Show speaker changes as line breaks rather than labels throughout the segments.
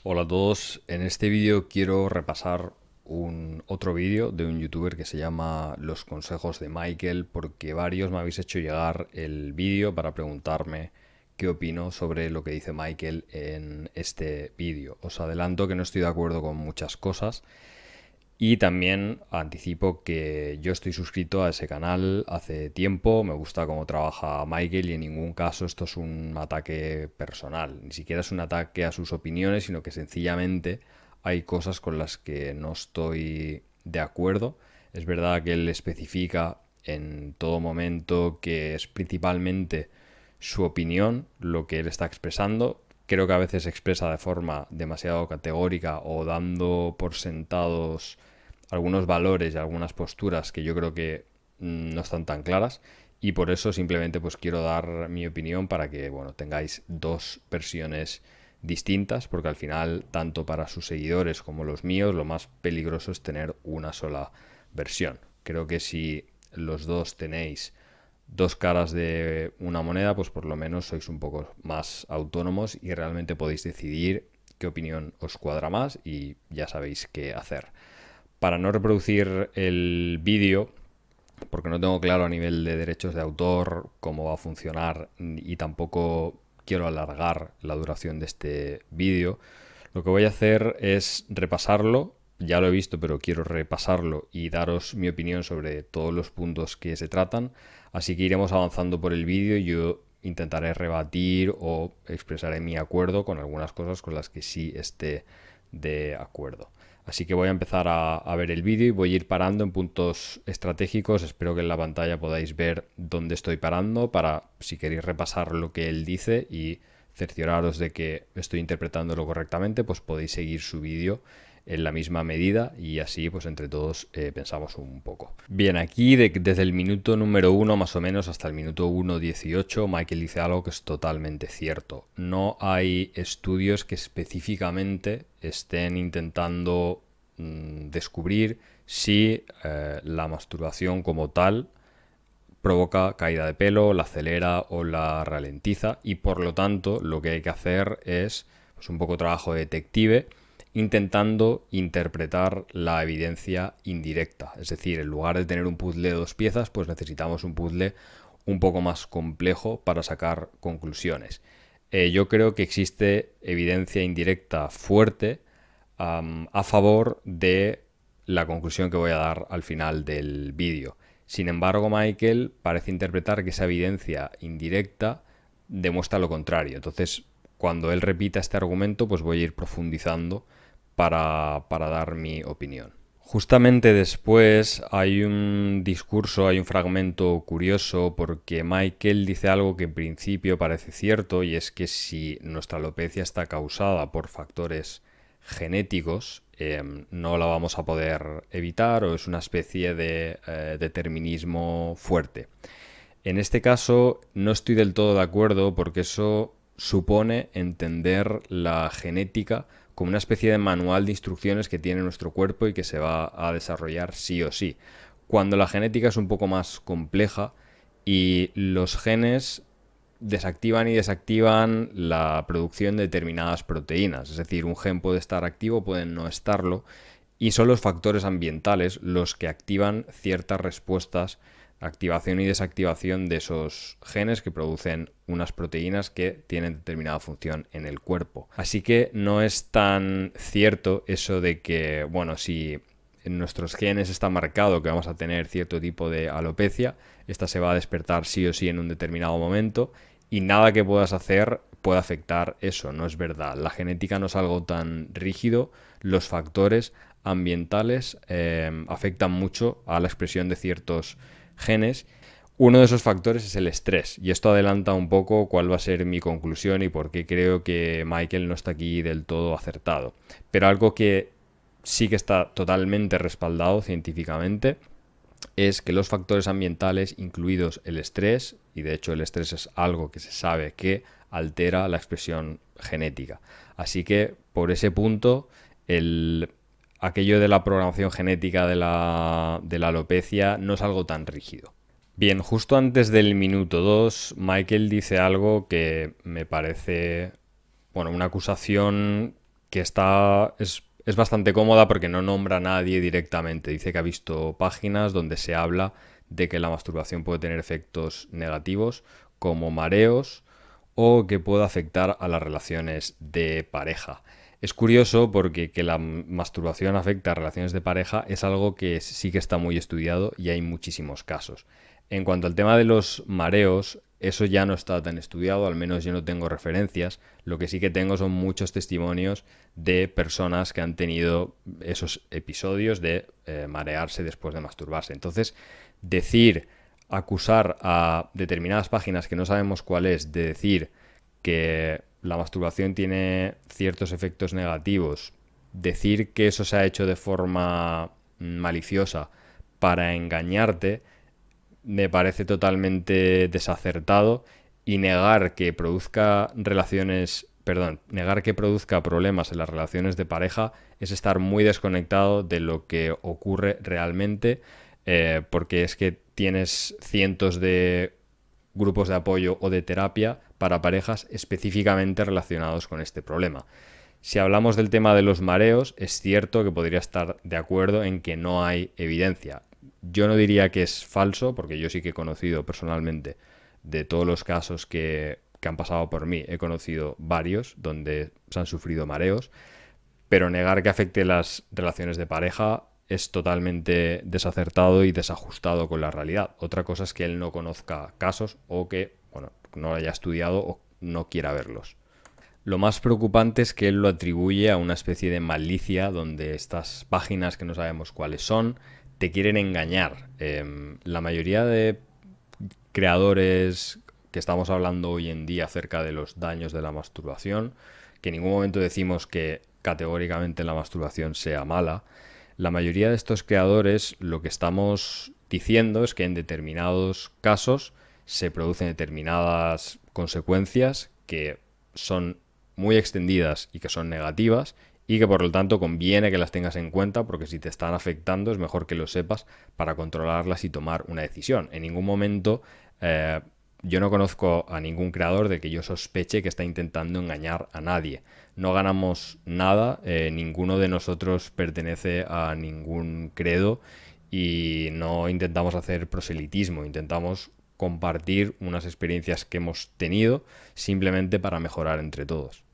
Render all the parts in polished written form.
Hola a todos, en este vídeo quiero repasar otro vídeo de un youtuber que se llama Los consejos de Michael, porque varios me habéis hecho llegar el vídeo para preguntarme qué opino sobre lo que dice Michael en este vídeo. Os adelanto que no estoy de acuerdo con muchas cosas y también anticipo que yo estoy suscrito a ese canal hace tiempo, me gusta cómo trabaja Michael y en ningún caso esto es un ataque personal, ni siquiera es un ataque a sus opiniones, sino que sencillamente hay cosas con las que no estoy de acuerdo. Es verdad que él especifica en todo momento que es principalmente su opinión lo que él está expresando. Creo que a veces se expresa de forma demasiado categórica o dando por sentados algunos valores y algunas posturas que yo creo que no están tan claras, y por eso simplemente pues quiero dar mi opinión para que tengáis dos versiones distintas, porque al final tanto para sus seguidores como los míos lo más peligroso es tener una sola versión. Creo que si los dos tenéis dos caras de una moneda, pues por lo menos sois un poco más autónomos y realmente podéis decidir qué opinión os cuadra más y ya sabéis qué hacer. Para no reproducir el vídeo, porque no tengo claro a nivel de derechos de autor cómo va a funcionar y tampoco quiero alargar la duración de este vídeo, lo que voy a hacer es repasarlo. Ya lo he visto, pero quiero repasarlo y daros mi opinión sobre todos los puntos que se tratan. Así que iremos avanzando por el vídeo y yo intentaré rebatir o expresaré mi acuerdo con algunas cosas con las que sí esté de acuerdo. Así que voy a empezar a ver el vídeo y voy a ir parando en puntos estratégicos. Espero que en la pantalla podáis ver dónde estoy parando para, si queréis repasar lo que él dice y cercioraros de que estoy interpretándolo correctamente, pues podéis seguir su vídeo en la misma medida y así pues entre todos pensamos un poco. Bien, aquí desde el minuto número 1 más o menos hasta el minuto 1:18 Michael dice algo que es totalmente cierto. No hay estudios que específicamente estén intentando descubrir si la masturbación como tal provoca caída de pelo, la acelera o la ralentiza, y por lo tanto lo que hay que hacer es pues, un poco trabajo de detective intentando interpretar la evidencia indirecta. Es decir, en lugar de tener un puzzle de dos piezas, pues necesitamos un puzzle un poco más complejo para sacar conclusiones. Yo creo que existe evidencia indirecta fuerte a favor de la conclusión que voy a dar al final del vídeo. Sin embargo, Michael parece interpretar que esa evidencia indirecta demuestra lo contrario. Entonces, cuando él repita este argumento, pues voy a ir profundizando para dar mi opinión. Justamente después hay un discurso, hay un fragmento curioso porque Michael dice algo que en principio parece cierto, y es que si nuestra alopecia está causada por factores genéticos, no la vamos a poder evitar o es una especie de determinismo fuerte. En este caso no estoy del todo de acuerdo porque eso supone entender la genética como una especie de manual de instrucciones que tiene nuestro cuerpo y que se va a desarrollar sí o sí. Cuando la genética es un poco más compleja y los genes desactivan y desactivan la producción de determinadas proteínas. Es decir, un gen puede estar activo, puede no estarlo, y son los factores ambientales los que activan ciertas respuestas, activación y desactivación de esos genes que producen unas proteínas que tienen determinada función en el cuerpo. Así que no es tan cierto eso de que, bueno, si en nuestros genes está marcado que vamos a tener cierto tipo de alopecia, esta se va a despertar sí o sí en un determinado momento y nada que puedas hacer puede afectar eso. No es verdad. La genética no es algo tan rígido. Los factores ambientales afectan mucho a la expresión de ciertos genes. Uno de esos factores es el estrés, y esto adelanta un poco cuál va a ser mi conclusión y por qué creo que Michael no está aquí del todo acertado. Pero algo que sí que está totalmente respaldado científicamente es que los factores ambientales, incluidos el estrés, y de hecho el estrés es algo que se sabe que altera la expresión genética. Así que por ese punto, aquello de la programación genética de la alopecia no es algo tan rígido. Bien, justo antes del minuto 2, Michael dice algo que me parece, una acusación que es bastante cómoda porque no nombra a nadie directamente. Dice que ha visto páginas donde se habla de que la masturbación puede tener efectos negativos como mareos o que puede afectar a las relaciones de pareja. Es curioso porque que la masturbación afecta a relaciones de pareja es algo que sí que está muy estudiado y hay muchísimos casos. En cuanto al tema de los mareos, eso ya no está tan estudiado, al menos yo no tengo referencias. Lo que sí que tengo son muchos testimonios de personas que han tenido esos episodios de marearse después de masturbarse. Entonces, decir, acusar a determinadas páginas que no sabemos cuál es, de decir que la masturbación tiene ciertos efectos negativos, decir que eso se ha hecho de forma maliciosa para engañarte, me parece totalmente desacertado, y negar que produzca negar que produzca problemas en las relaciones de pareja es estar muy desconectado de lo que ocurre realmente, porque es que tienes cientos de grupos de apoyo o de terapia para parejas específicamente relacionados con este problema. Si hablamos del tema de los mareos, es cierto que podría estar de acuerdo en que no hay evidencia. Yo no diría que es falso, porque yo sí que he conocido personalmente, de todos los casos que han pasado por mí, he conocido varios donde se han sufrido mareos, pero negar que afecte las relaciones de pareja es totalmente desacertado y desajustado con la realidad. Otra cosa es que él no conozca casos o que, bueno, no haya estudiado o no quiera verlos. Lo más preocupante es que él lo atribuye a una especie de malicia donde estas páginas que no sabemos cuáles son te quieren engañar. La mayoría de creadores que estamos hablando hoy en día acerca de los daños de la masturbación, que en ningún momento decimos que categóricamente la masturbación sea mala, la mayoría de estos creadores lo que estamos diciendo es que en determinados casos se producen determinadas consecuencias que son muy extendidas y que son negativas, y que por lo tanto conviene que las tengas en cuenta, porque si te están afectando es mejor que lo sepas para controlarlas y tomar una decisión. En ningún momento yo no conozco a ningún creador de que yo sospeche que está intentando engañar a nadie. No ganamos nada, ninguno de nosotros pertenece a ningún credo y no intentamos hacer proselitismo, intentamos compartir unas experiencias que hemos tenido simplemente para mejorar entre todos.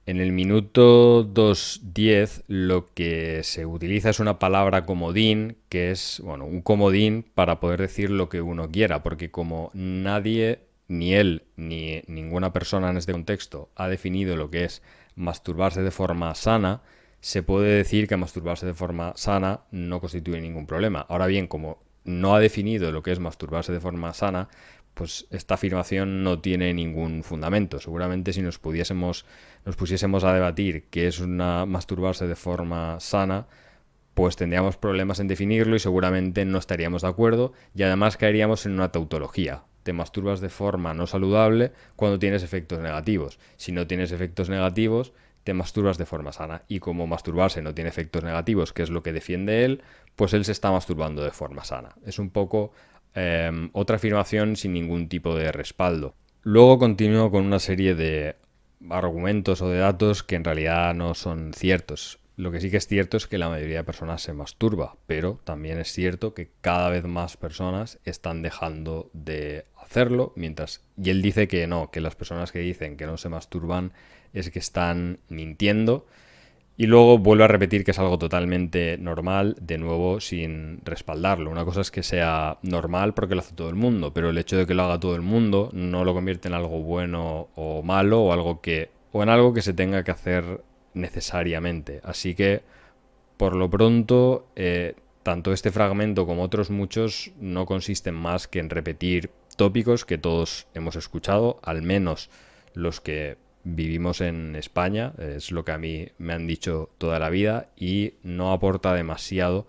En el minuto 2:10 lo que se utiliza es una palabra comodín, que es, bueno, un comodín para poder decir lo que uno quiera, porque como nadie, ni él, ni ninguna persona en este contexto ha definido lo que es masturbarse de forma sana, se puede decir que masturbarse de forma sana no constituye ningún problema. Ahora bien, como no ha definido lo que es masturbarse de forma sana, pues esta afirmación no tiene ningún fundamento. Seguramente si nos pusiésemos a debatir qué es una masturbarse de forma sana, pues tendríamos problemas en definirlo y seguramente no estaríamos de acuerdo, y además caeríamos en una tautología. Te masturbas de forma no saludable cuando tienes efectos negativos. Si no tienes efectos negativos, te masturbas de forma sana. Y como masturbarse no tiene efectos negativos, que es lo que defiende él, pues él se está masturbando de forma sana. Es un poco otra afirmación sin ningún tipo de respaldo. Luego continúo con una serie de argumentos o de datos que en realidad no son ciertos. Lo que sí que es cierto es que la mayoría de personas se masturba, pero también es cierto que cada vez más personas están dejando de hacerlo, y él dice que no, que las personas que dicen que no se masturban es que están mintiendo. Y luego vuelvo a repetir que es algo totalmente normal, de nuevo sin respaldarlo. Una cosa es que sea normal porque lo hace todo el mundo, pero el hecho de que lo haga todo el mundo no lo convierte en algo bueno o malo, o en algo que se tenga que hacer necesariamente. Así que, por lo pronto, tanto este fragmento como otros muchos no consisten más que en repetir tópicos que todos hemos escuchado, al menos los que vivimos en España, es lo que a mí me han dicho toda la vida, y no aporta demasiado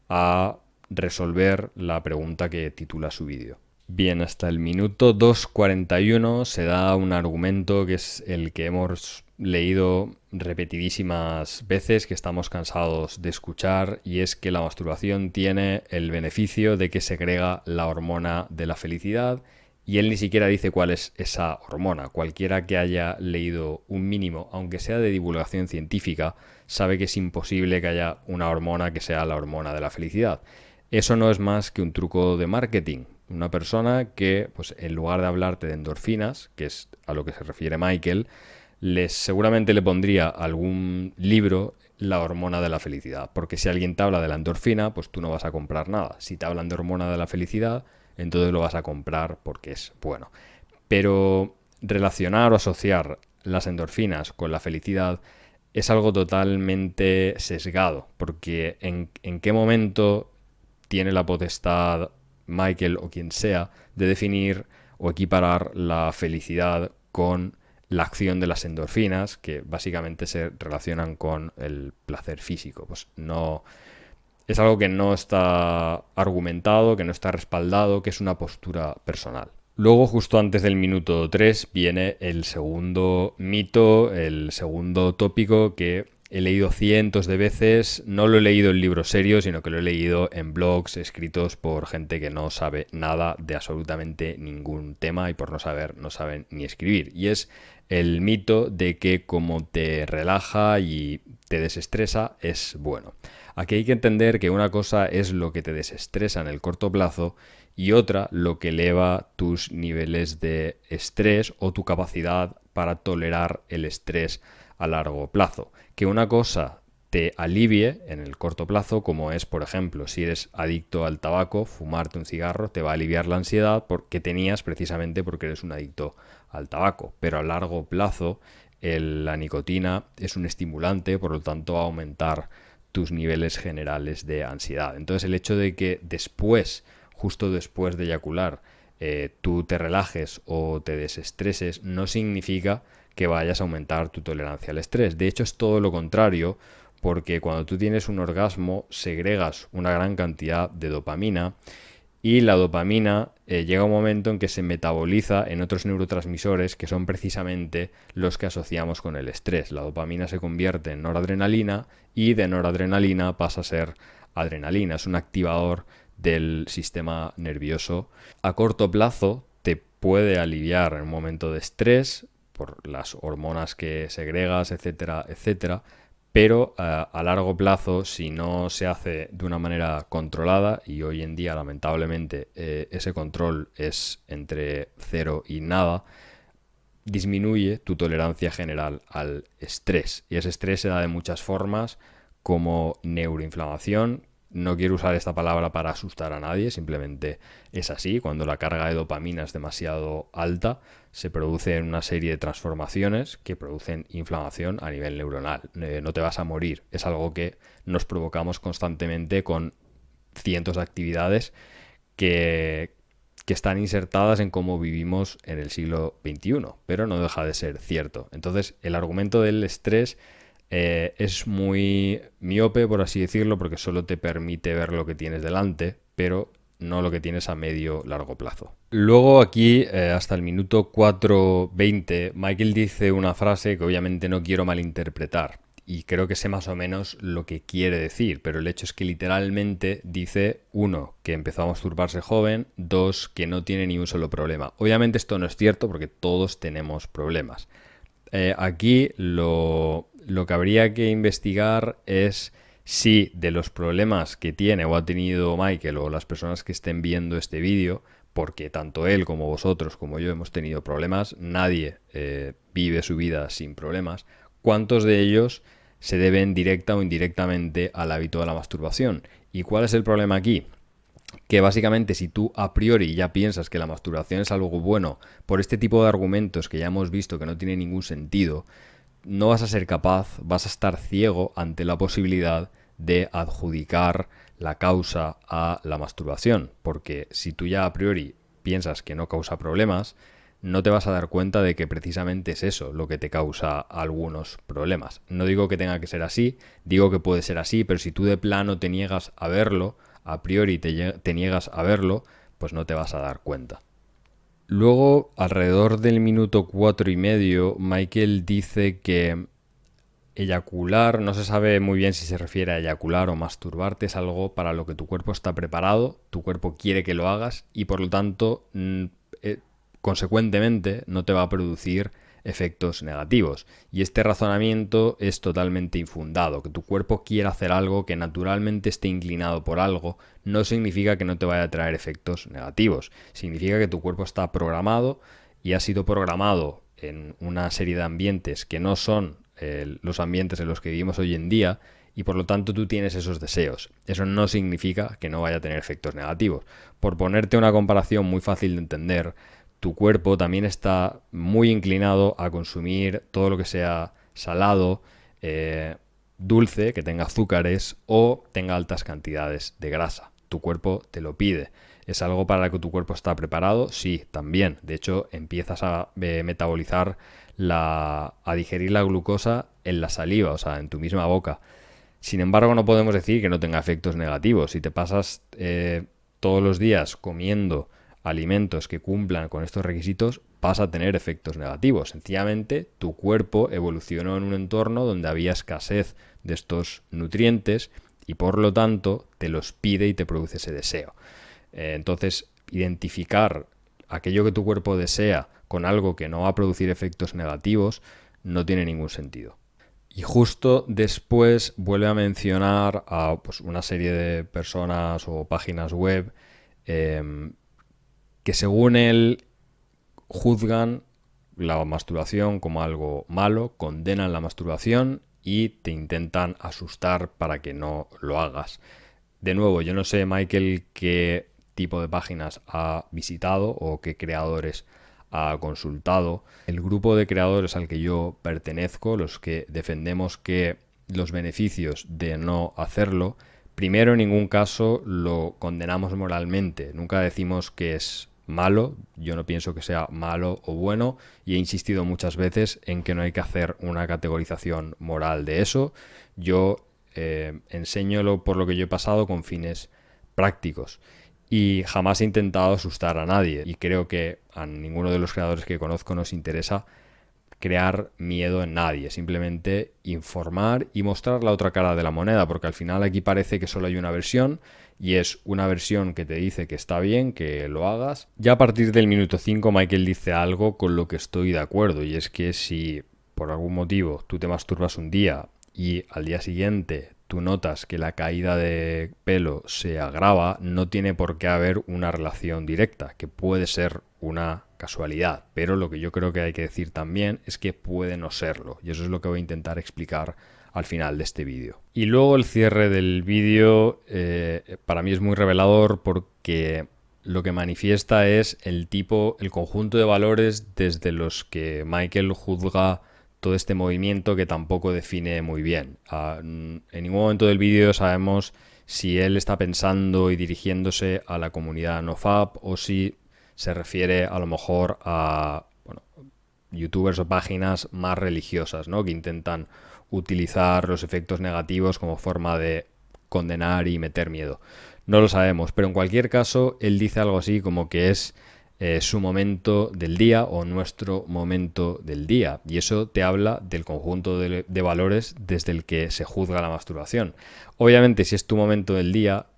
a resolver la pregunta que titula su vídeo. Bien, hasta el minuto 2:41 se da un argumento que es el que hemos leído repetidísimas veces, que estamos cansados de escuchar, y es que la masturbación tiene el beneficio de que segrega la hormona de la felicidad Y él ni siquiera dice cuál es esa hormona. Cualquiera que haya leído un mínimo, aunque sea de divulgación científica, sabe que es imposible que haya una hormona que sea la hormona de la felicidad. Eso no es más que un truco de marketing. Una persona que, pues, en lugar de hablarte de endorfinas, que es a lo que se refiere Michael, seguramente le pondría algún libro la hormona de la felicidad. Porque si alguien te habla de la endorfina, pues tú no vas a comprar nada. Si te hablan de hormona de la felicidad, entonces lo vas a comprar porque es bueno. Pero relacionar o asociar las endorfinas con la felicidad es algo totalmente sesgado, porque en qué momento tiene la potestad Michael o quien sea de definir o equiparar la felicidad con la acción de las endorfinas, que básicamente se relacionan con el placer físico. Pues no, es algo que no está argumentado, que no está respaldado, que es una postura personal. Luego, justo antes del minuto 3, viene el segundo mito, el segundo tópico que he leído cientos de veces. No lo he leído en libros serios, sino que lo he leído en blogs escritos por gente que no sabe nada de absolutamente ningún tema y por no saber, no saben ni escribir. Y es el mito de que como te relaja y te desestresa, es bueno. Aquí hay que entender que una cosa es lo que te desestresa en el corto plazo y otra lo que eleva tus niveles de estrés o tu capacidad para tolerar el estrés a largo plazo. Que una cosa te alivie en el corto plazo, como es, por ejemplo, si eres adicto al tabaco, fumarte un cigarro te va a aliviar la ansiedad que tenías precisamente porque eres un adicto al tabaco. Pero a largo plazo la nicotina es un estimulante, por lo tanto va a aumentar tus niveles generales de ansiedad. Entonces el hecho de que después, justo después de eyacular, tú te relajes o te desestreses, no significa que vayas a aumentar tu tolerancia al estrés. De hecho, es todo lo contrario, porque cuando tú tienes un orgasmo, segregas una gran cantidad de dopamina y la dopamina llega un momento en que se metaboliza en otros neurotransmisores que son precisamente los que asociamos con el estrés. La dopamina se convierte en noradrenalina y de noradrenalina pasa a ser adrenalina. Es un activador del sistema nervioso. A corto plazo te puede aliviar en un momento de estrés por las hormonas que segregas, etcétera, etcétera. Pero a largo plazo, si no se hace de una manera controlada, y hoy en día lamentablemente ese control es entre cero y nada, disminuye tu tolerancia general al estrés. Y ese estrés se da de muchas formas, como neuroinflamación. No quiero usar esta palabra para asustar a nadie, simplemente es así. Cuando la carga de dopamina es demasiado alta, se producen una serie de transformaciones que producen inflamación a nivel neuronal. No te vas a morir, es algo que nos provocamos constantemente con cientos de actividades que están insertadas en cómo vivimos en el siglo XXI, pero no deja de ser cierto. Entonces, el argumento del estrés es muy miope, por así decirlo, porque solo te permite ver lo que tienes delante, pero no lo que tienes a medio largo plazo. Luego aquí, hasta el minuto 4:20, Michael dice una frase que obviamente no quiero malinterpretar y creo que sé más o menos lo que quiere decir, pero el hecho es que literalmente dice, 1, que empezó a masturbarse joven, 2, que no tiene ni un solo problema. Obviamente esto no es cierto porque todos tenemos problemas. Aquí lo que habría que investigar es si de los problemas que tiene o ha tenido Michael o las personas que estén viendo este vídeo, porque tanto él como vosotros como yo hemos tenido problemas, nadie vive su vida sin problemas, ¿cuántos de ellos se deben directa o indirectamente al hábito de la masturbación? ¿Y cuál es el problema aquí? Que básicamente si tú a priori ya piensas que la masturbación es algo bueno por este tipo de argumentos que ya hemos visto que no tiene ningún sentido, no vas a ser capaz, vas a estar ciego ante la posibilidad de adjudicar la causa a la masturbación, porque si tú ya a priori piensas que no causa problemas, no te vas a dar cuenta de que precisamente es eso lo que te causa algunos problemas. No digo que tenga que ser así, digo que puede ser así, pero si tú de plano te niegas a verlo, a priori te niegas a verlo, pues no te vas a dar cuenta. Luego, alrededor del minuto 4:30, Michael dice que eyacular, no se sabe muy bien si se refiere a eyacular o masturbarte, es algo para lo que tu cuerpo está preparado, tu cuerpo quiere que lo hagas y por lo tanto consecuentemente no te va a producir efectos negativos. Y este razonamiento es totalmente infundado. Que tu cuerpo quiera hacer algo, que naturalmente esté inclinado por algo, no significa que no te vaya a traer efectos negativos. Significa que tu cuerpo está programado y ha sido programado en una serie de ambientes que no son los ambientes en los que vivimos hoy en día, y por lo tanto tú tienes esos deseos. Eso no significa que no vaya a tener efectos negativos. Por ponerte una comparación muy fácil de entender, tu cuerpo también está muy inclinado a consumir todo lo que sea salado, dulce, que tenga azúcares o tenga altas cantidades de grasa. Tu cuerpo te lo pide. ¿Es algo para lo que tu cuerpo está preparado? Sí, también. De hecho, empiezas a metabolizar, a digerir la glucosa en la saliva, o sea, en tu misma boca. Sin embargo, no podemos decir que no tenga efectos negativos. Si te pasas todos los días comiendo alimentos que cumplan con estos requisitos, vas a tener efectos negativos. Sencillamente, tu cuerpo evolucionó en un entorno donde había escasez de estos nutrientes y por lo tanto te los pide y te produce ese deseo. Entonces, identificar aquello que tu cuerpo desea con algo que no va a producir efectos negativos no tiene ningún sentido. Y justo después vuelve a mencionar a una serie de personas o páginas web que según él juzgan la masturbación como algo malo, condenan la masturbación y te intentan asustar para que no lo hagas. De nuevo, yo no sé, Michael, qué tipo de páginas ha visitado o qué creadores ha consultado. El grupo de creadores al que yo pertenezco, los que defendemos que los beneficios de no hacerlo, primero, en ningún caso lo condenamos moralmente. Nunca decimos que es malo. Yo no pienso que sea malo o bueno y he insistido muchas veces en que no hay que hacer una categorización moral de eso. Yo enséñalo por lo que yo he pasado con fines prácticos y jamás he intentado asustar a nadie y creo que a ninguno de los creadores que conozco nos interesa crear miedo en nadie, simplemente informar y mostrar la otra cara de la moneda, porque al final aquí parece que solo hay una versión y es una versión que te dice que está bien, que lo hagas. Ya a partir del minuto 5 Michael dice algo con lo que estoy de acuerdo, y es que si por algún motivo tú te masturbas un día y al día siguiente tú notas que la caída de pelo se agrava, no tiene por qué haber una relación directa, que puede ser una casualidad, pero lo que yo creo que hay que decir también es que puede no serlo, y eso es lo que voy a intentar explicar al final de este vídeo. Y luego el cierre del vídeo para mí es muy revelador porque lo que manifiesta es el conjunto de valores desde los que Michael juzga todo este movimiento que tampoco define muy bien. En ningún momento del vídeo sabemos si él está pensando y dirigiéndose a la comunidad nofap o si se refiere a lo mejor a youtubers o páginas más religiosas, ¿no? Que intentan utilizar los efectos negativos como forma de condenar y meter miedo. No lo sabemos, pero en cualquier caso él dice algo así como que es su momento del día o nuestro momento del día, y eso te habla del conjunto de valores desde el que se juzga la masturbación. Obviamente, si es tu momento del día,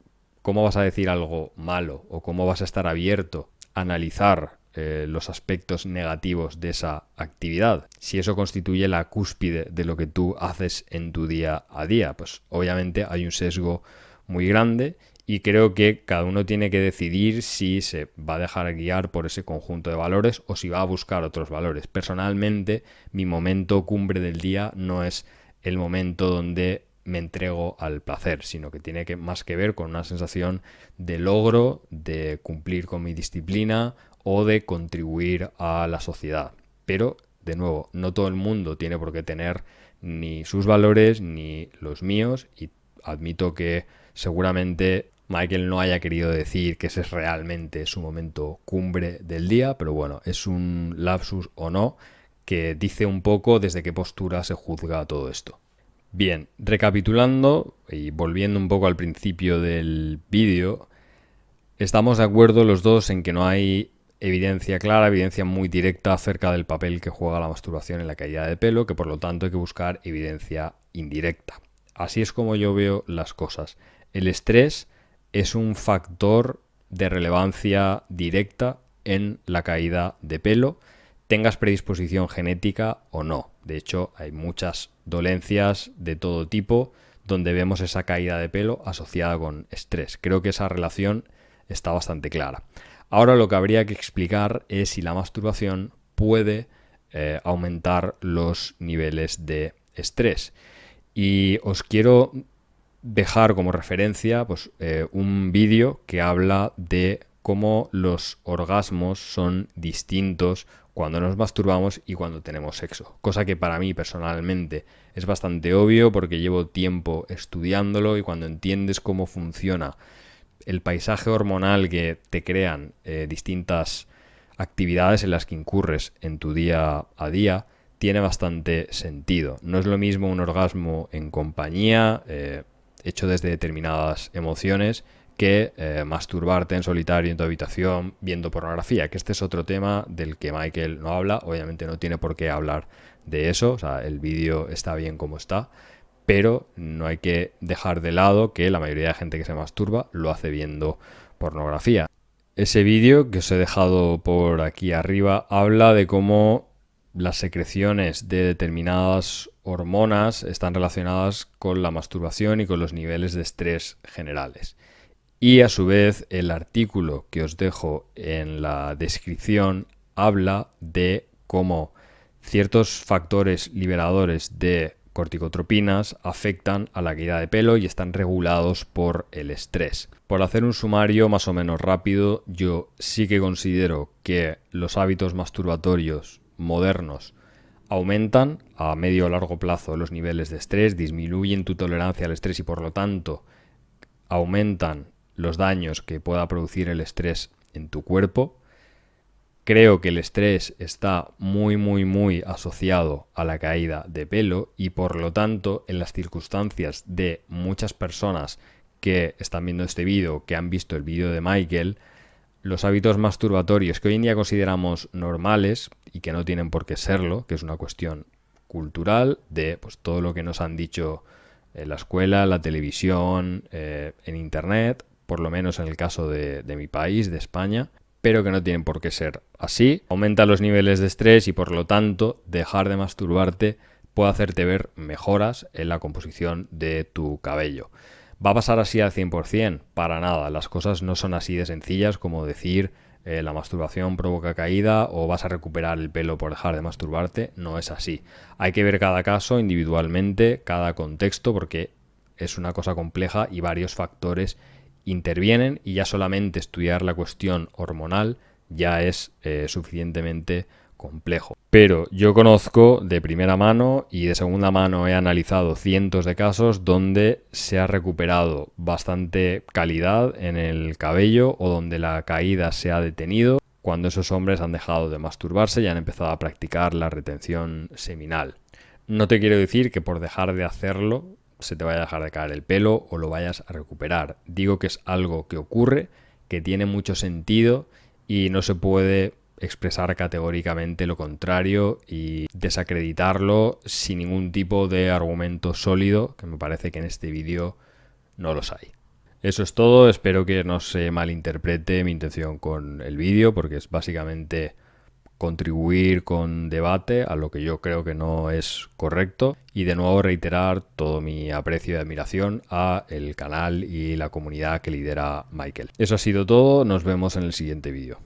¿cómo vas a decir algo malo o cómo vas a estar abierto a analizar los aspectos negativos de esa actividad? Si eso constituye la cúspide de lo que tú haces en tu día a día, pues obviamente hay un sesgo muy grande. Y creo que cada uno tiene que decidir si se va a dejar guiar por ese conjunto de valores o si va a buscar otros valores. Personalmente, mi momento cumbre del día no es el momento donde me entrego al placer, sino que tiene más que ver con una sensación de logro, de cumplir con mi disciplina o de contribuir a la sociedad. Pero, de nuevo, no todo el mundo tiene por qué tener ni sus valores ni los míos, y admito que seguramente Michael no haya querido decir que ese es realmente su momento cumbre del día, pero bueno, es un lapsus o no que dice un poco desde qué postura se juzga todo esto. Bien, recapitulando y volviendo un poco al principio del vídeo, estamos de acuerdo los dos en que no hay evidencia clara, evidencia muy directa acerca del papel que juega la masturbación en la caída de pelo, que por lo tanto hay que buscar evidencia indirecta. Así es como yo veo las cosas. El estrés es un factor de relevancia directa en la caída de pelo, tengas predisposición genética o no. De hecho, hay muchas dolencias de todo tipo donde vemos esa caída de pelo asociada con estrés. Creo que esa relación está bastante clara. Ahora lo que habría que explicar es si la masturbación puede aumentar los niveles de estrés. Y os quiero dejar como referencia pues, un vídeo que habla de cómo los orgasmos son distintos cuando nos masturbamos y cuando tenemos sexo. Cosa que para mí personalmente es bastante obvio porque llevo tiempo estudiándolo y cuando entiendes cómo funciona el paisaje hormonal que te crean distintas actividades en las que incurres en tu día a día, tiene bastante sentido. No es lo mismo un orgasmo en compañía, hecho desde determinadas emociones, que masturbarte en solitario en tu habitación viendo pornografía, que este es otro tema del que Michael no habla. Obviamente no tiene por qué hablar de eso, o sea, el vídeo está bien como está, pero no hay que dejar de lado que la mayoría de gente que se masturba lo hace viendo pornografía. Ese vídeo que os he dejado por aquí arriba habla de cómo las secreciones de determinadas hormonas están relacionadas con la masturbación y con los niveles de estrés generales. Y a su vez el artículo que os dejo en la descripción habla de cómo ciertos factores liberadores de corticotropinas afectan a la caída de pelo y están regulados por el estrés. Por hacer un sumario más o menos rápido, yo sí que considero que los hábitos masturbatorios modernos aumentan a medio o largo plazo los niveles de estrés, disminuyen tu tolerancia al estrés y por lo tanto aumentan los daños que pueda producir el estrés en tu cuerpo. Creo que el estrés está muy asociado a la caída de pelo y por lo tanto en las circunstancias de muchas personas que están viendo este vídeo, que han visto el vídeo de Michael, los hábitos masturbatorios que hoy en día consideramos normales y que no tienen por qué serlo, que es una cuestión cultural de pues, todo lo que nos han dicho en la escuela, en la televisión, en internet, por lo menos en el caso de mi país, de España, pero que no tienen por qué ser así. Aumenta los niveles de estrés y por lo tanto dejar de masturbarte puede hacerte ver mejoras en la composición de tu cabello. ¿Va a pasar así al 100%? Para nada, las cosas no son así de sencillas como decir la masturbación provoca caída o vas a recuperar el pelo por dejar de masturbarte. No es así. Hay que ver cada caso individualmente, cada contexto, porque es una cosa compleja y varios factores intervienen y ya solamente estudiar la cuestión hormonal ya es suficientemente complejo. Pero yo conozco de primera mano y de segunda mano he analizado cientos de casos donde se ha recuperado bastante calidad en el cabello o donde la caída se ha detenido cuando esos hombres han dejado de masturbarse y han empezado a practicar la retención seminal. No te quiero decir que por dejar de hacerlo se te vaya a dejar de caer el pelo o lo vayas a recuperar. Digo que es algo que ocurre, que tiene mucho sentido y no se puede expresar categóricamente lo contrario y desacreditarlo sin ningún tipo de argumento sólido, que me parece que en este vídeo no los hay. Eso es todo, espero que no se malinterprete mi intención con el vídeo, porque es básicamente contribuir con debate a lo que yo creo que no es correcto y de nuevo reiterar todo mi aprecio y admiración a el canal y la comunidad que lidera Michael. Eso ha sido todo, nos vemos en el siguiente vídeo.